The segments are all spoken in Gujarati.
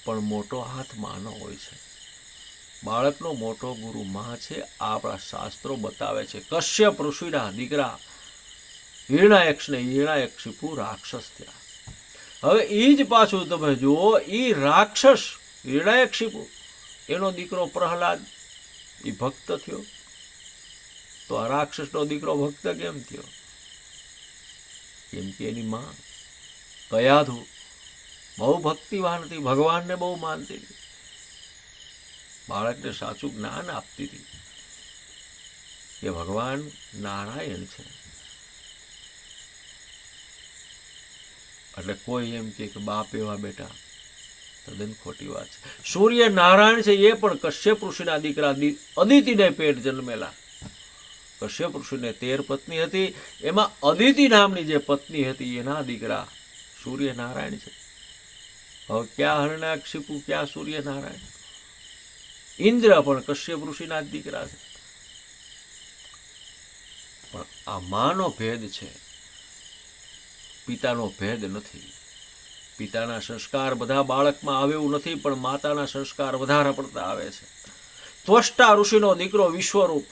પણ મોટો હાથ માનો હોય છે. બાળકનો મોટો ગુરુ માં છે. આપણા શાસ્ત્રો બતાવે છે. કશ્યપ ઋષિના દીકરા હિરણ્યાક્ષને હિરણ્યકશિપુ રાક્ષસ થયા. હવે એ જ પાછું તમે જુઓ, એ રાક્ષસ હિરણ્યકશિપુ એનો દીકરો પ્રહલાદ એ ભક્ત થયો. તો આ રાક્ષસનો દીકરો ભક્ત કેમ થયો? કેમ કે એની માં કયાધુ બહુ ભક્તિવાન હતી, ભગવાનને બહુ માનતી હતી, બાળકને સાચું જ્ઞાન આપતી હતી કે ભગવાન નારાયણ છે. એટલે કોઈ એમ કે બાપ એવા બેટા, તદ્દન ખોટી વાત છે. સૂર્ય નારાયણ છે એ પણ કશ્યપ ઋષિના દીકરા અદિતિને પેટ જન્મેલા. કશ્યપ ઋષિને 13 પત્ની હતી, એમાં અદિતિ નામની જે પત્ની હતી એના દીકરા સૂર્ય નારાયણ છે. હવે ક્યાં હિરણ્યાક્ષિપુ, ક્યાં સૂર્ય નારાયણ? ઇન્દ્ર પણ કશ્યપ ઋષિના જ દીકરા છે. પણ આ માનો ભેદ છે, પિતાનો ભેદ નથી. પિતાના સંસ્કાર બધા બાળકમાં આવે એવું નથી, પણ માતાના સંસ્કાર વધારે પડતા આવે છે. ત્વષ્ટા ઋષિનો દીકરો વિશ્વરૂપ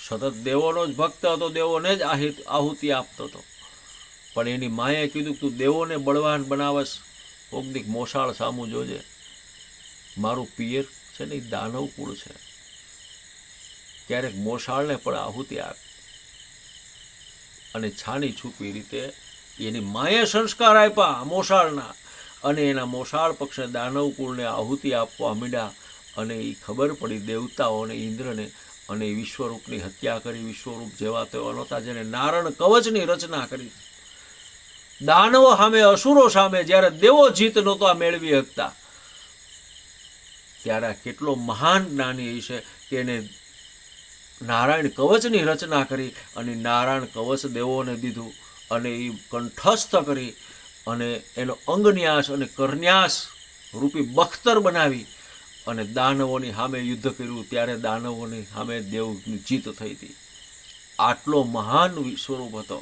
સતત દેવોનો જ ભક્ત હતો, દેવોને જ આહુતિ આપતો હતો. પણ એની માએ કીધું તું દેવોને બળવાન બનાવસ, કોકદીક મોસાળ સામું જોજે, મારું પિયર છે ને દાનવ કુળ છે, ક્યારેક મોસાળને પણ આહુતિ આપ. અને છાની છૂપી રીતે એની માએ સંસ્કાર આપ્યા મોસાળના, અને એના મોસાળ પક્ષે દાનવ કુળને આહુતિ આપવા માંડ્યા. અને એ ખબર પડી દેવતાઓને, ઇન્દ્રને, અને વિશ્વરૂપની હત્યા કરી. વિશ્વરૂપ જેવા તેવા નહોતા, જેને નારણ કવચની રચના કરી. દાનવો સામે, અસુરો સામે જ્યારે દેવો જીત નહોતા મેળવી શકતા, ત્યારે કેટલો મહાન જ્ઞાની છે કે એને નારાયણ કવચની રચના કરી, અને નારાયણ કવચ દેવોને દીધું, અને એ કંઠસ્થ કરી, અને એનો અંગન્યાસ અને કરન્યાસ રૂપી બખ્તર બનાવી, અને દાનવોની સામે યુદ્ધ કર્યું. ત્યારે દાનવોની સામે દેવની જીત થઈ હતી. આટલો મહાન સ્વરૂપ હતો.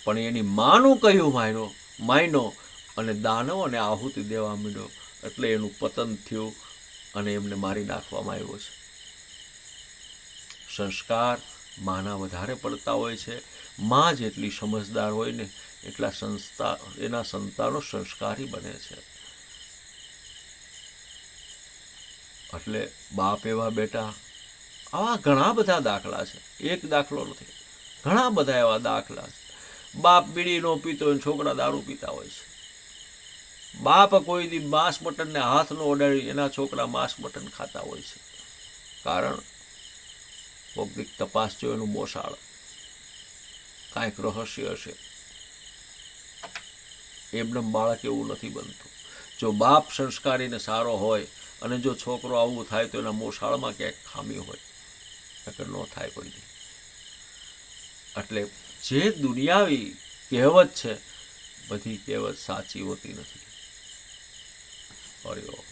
પણ એની માનું કહ્યું માયનો, અને દાનવોને આહુતિ દેવા માંડ્યો, એટલે એનું પતન થયું, અને એમને મારી નાખવામાં આવ્યો છે. સંસ્કાર માના વધારે પડતા હોય છે. માં જેટલી સમજદાર હોય ને એટલા એના સંતાનો સંસ્કારી બને છે. એટલે બાપ એવા બેટા, આવા ઘણા બધા દાખલા છે. એક દાખલો નથી, ઘણા બધા એવા દાખલા છે. બાપ બીડી નો પીતો હોય, છોકરા દારૂ પીતા હોય છે. બાપ કોઈ દી માંસ મટનને હાથ નો અડાડી, એના છોકરા માંસ મટન ખાતા હોય છે. કારણ કોઈક તપાસ જો એનું મોસાળ કાંઈક રહસ્ય હશે. એમને બાળક એવું નથી બનતું. જો બાપ સંસ્કારીને સારો હોય, અને જો છોકરો આવું થાય તો એના મોસાળમાં ક્યાંક ખામી હોય, નકર ન થાય કોઈ દી. એટલે જે દુનિયાવી કહેવત છે, બધી કહેવત સાચી હોતી નથી. હરિ ઓમ.